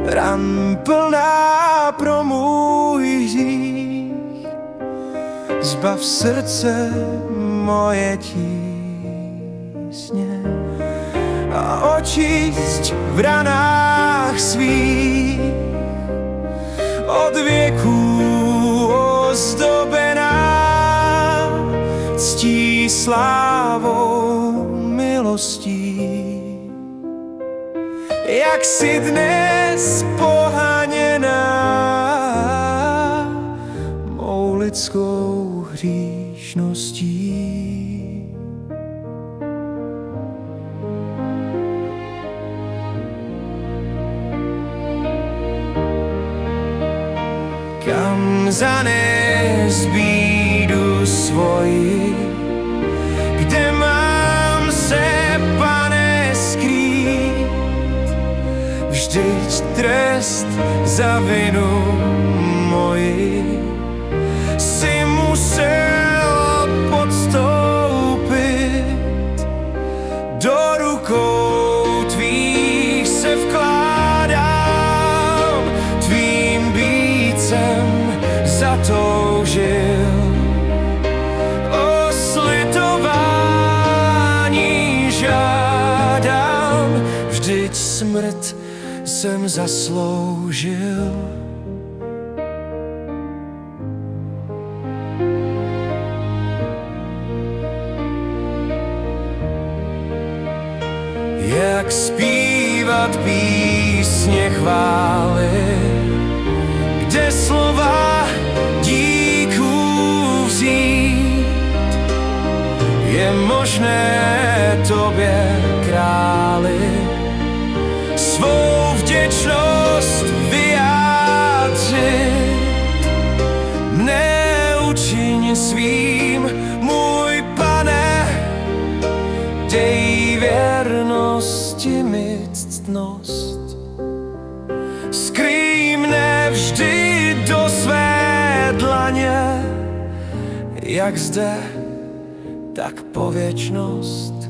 ran plná pro můj hřích. Zbav srdce moje tísně a očisť v ranách svých. Od věků ozdobená ctí, slávou, milostí. Jak si dnes pohaněná mou lidskou hříšností. Kam zanést bídu svoji, kde mám se, Pane, skrýt? Vždyť trest za vinu moji si musel podstoupit. Do rukou tvých se vkládám, tvým vícem zatoužil. O slitování žádám, vždyť smrt jsem zasloužil. Jak zpívat písně chvály, kde slova díků vzít? Je možné tobě, králi, svou vděčnost vyjádřit? Mne učiň svým, můj Pane, dej věrnosti mi ctnost. Skryj mne vždy do své dlaně, jak zde, tak po věčnost.